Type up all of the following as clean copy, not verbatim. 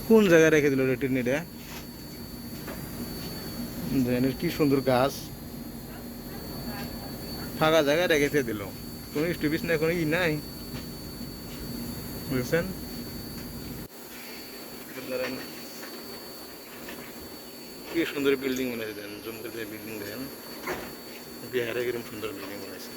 কোন জায়গায় রেখে দিল রে টিনিটা? কি সুন্দর গাছ, ফাঁকা জায়গায় রেখে দিল, কোনো স্টপিস নাই, কোনো ই নাই, বুঝছেন? ধরেন কি সুন্দর বিল্ডিং বানাইছে, দেন জুম করে বিল্ডিং দেন, বিহারে এরকম সুন্দর বিল্ডিং বানাইছে।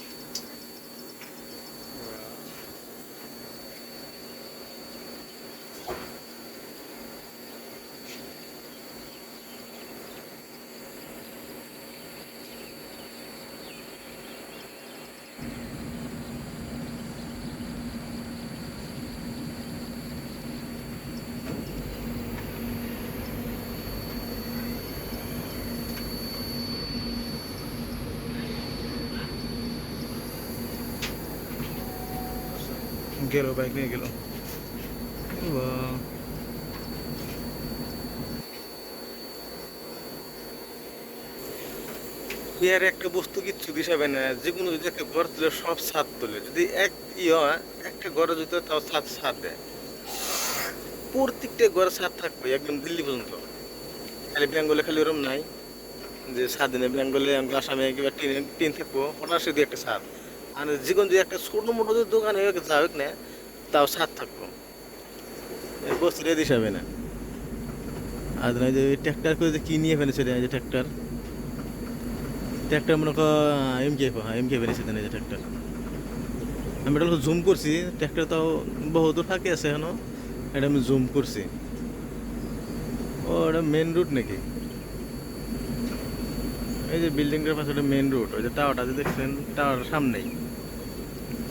গেল, বাইক নিয়ে গেল। বাহ, বিহারে একটা বস্তু কিচ্ছু দিশাবে না, যে কোনো যদি একটা ঘর তুলে সব ছাদ তোলে, যদি এক হয় একটা ঘরে যদি তাও ছাদ ছাদ দেয়, প্রত্যেকটা ঘরে ছাদ থাকবে একদম দিল্লি পর্যন্ত। খালি বেঙ্গলে খালি ওরম নাই যে ছাদ নেই, বেঙ্গলে আসামে কিংবা টিন টিন থাকবো, হঠাৎ শুধু একটা ছাদ। আর যে কোনো যদি একটা ছোটো মোটো যদি দোকান হয়ে যাবে না, তাও ছাদ থাকবো, বস্তুটা দিশাবে না। আর না যে ট্র্যাক্টর করে যে কি নিয়ে ফেলেছে রে, যে ট্র্যাক্টর ট্র্যাক্টর মনে কর এমকে, হ্যাঁ এমকে ফেলেছে দেন এই যে ট্র্যাক্টর। আমি এটা জুম করছি, ট্র্যাক্টর তাও বহু দূর ফাঁকে আছে এখনো, এটা আমি জুম করছি। ও এটা মেন রুট নাকি? এই যে বিল্ডিংটার পাশে ওটা মেন রুট, ওই যে টাওয়ারটা যে দেখছেন, টাওয়ার সামনেই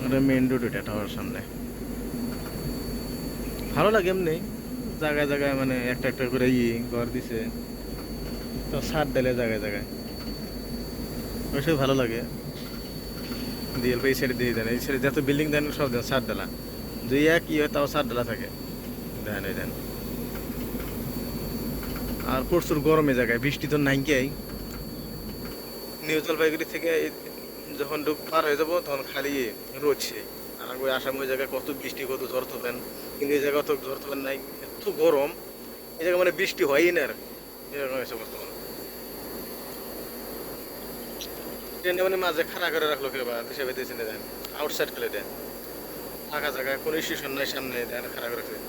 ওটা মেন রুট, ওটা টাওয়ার সামনে। ভালো লাগে এমনি, জায়গায় জায়গায় মানে একটা একটা করে ঘর দিছে, তো ছাদ ডালে জায়গায় জায়গায়, অবশ্যই ভালো লাগে। দিয়ে এই সাইডে দিয়ে দেন, এই সাইডে যত বিল্ডিং দেন সব দেন ছাদ ডালা, দুই এক হয় তাও ছাদ ডালা থাকে, দেন এই দেন। আর প্রচুর গরমে জায়গায়, বৃষ্টি তো নাই কে। নিউ জলপাইগুড়ি থেকে যখন পার হয়ে যাবো তখন খালি রোদ সেই। আর ওই আসাম ওই জায়গায় কত বৃষ্টি, কত ঝড় তোলেন, কিন্তু এই জায়গায় অত ঝড় তোলেন নাই, এত গরম এই জায়গায়, মানে বৃষ্টি হয়ই না আর, এরকম হয়েছে বর্তমানে। ট্রেনে মানে মাঝে খাড়া করে রাখলো কেউ, বা হিসাবে দিয়েছে দেন, আউটসাইড খেলে দেন, ফাঁকা জায়গায় কোনো স্টেশন নাই সামনে, দেন খাড়া করে রাখলে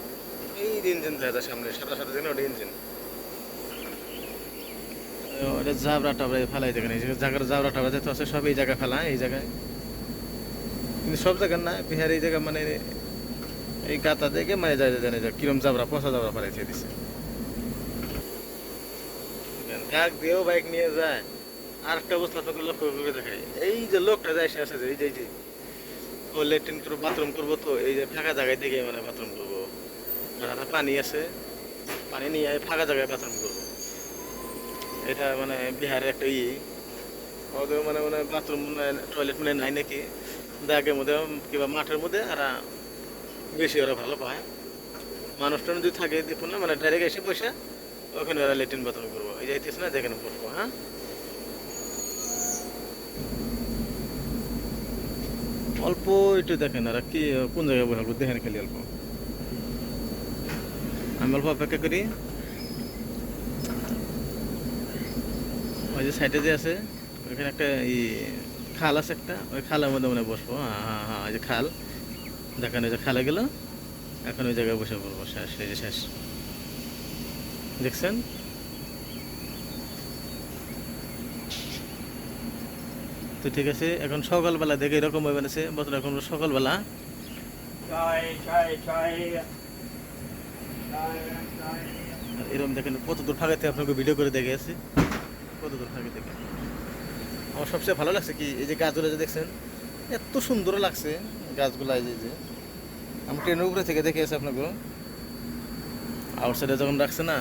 এই ইঞ্জিন দেখা যায় সামনে, সাদা সাদা দিন ওটা ইঞ্জিন। ওটা জাবরা টাবরা ফেলাই দেখেন, এই জায়গার জাবরা টাবরা যেতে আছে সব এই জায়গায় ফেলা, এই জায়গায়, কিন্তু সব জায়গার না, বিহার এই জায়গা মানে এই গাতা দেখে মানে যায় জানে যে কিরম জাবরা, পচা জাবরা ফেলাইছে দিছে। ট্রাক দিয়েও বাইক নিয়ে যায়। আর একটা অবস্থা আপনাকে লক্ষ্য করে দেখাই, এই যে লোকটা যায় সে আসে যে এই যে ও ল্যাট্রিন করবো, বাথরুম করবো, তো এই যে ফাঁকা জায়গায় দেখে মানে বাথরুম করবো, আর হাতে পানি আছে, পানি নিয়ে ফাঁকা জায়গায় বাথরুম করবো। এটা মানে বিহারের একটা ওদের মানে মানে বাথরুম টয়লেট মানে নাই নাকি, ব্যাগের মধ্যে কিংবা মাঠের মধ্যে, আর বেশি ওরা ভালো পায়। মানুষটা যদি থাকে দেখুন না, মানে ডাইরেক্ট এসে পয়সা ওখানে ওরা ল্যাট্রিন বাথরুম করবো, এই যাইতেছে না দেখেন বসবো। হ্যাঁ, অল্প একটু দেখেন, আর কি কোন জায়গায় বসবো দেখেন, খালি অল্প, আমি অল্প অপেক্ষা করি। ওই যে সাইডে যে আছে ওইখানে একটা খাল আছে একটা, ওই খালের মধ্যে মনে হয় বসবো। হ্যাঁ হ্যাঁ হ্যাঁ, ওই যে খাল দেখেন, ওই যে খালে গেল, এখন ওই জায়গায় বসে পড়বো, শেষ, এই যে শেষ, দেখছেন? তো ঠিক আছে, এখন সকালবেলা দেখে এরকম হয়ে বেড়েছে বছর, এখন সকালবেলা আর এরকম দেখেন কত দূর ফাঁকাতে আপনাকে ভিডিও করে দেখে আসি, কত দূর ফাঁকে দেখে। আমার সবচেয়ে ভালো লাগছে কি, এই যে গাছগুলো যে দেখছেন, এত সুন্দর লাগছে গাছগুলো, এই যে আমি ট্রেনের উপরে থেকে দেখে আসি আপনাকে, আউটসাইডে যখন রাখছে না,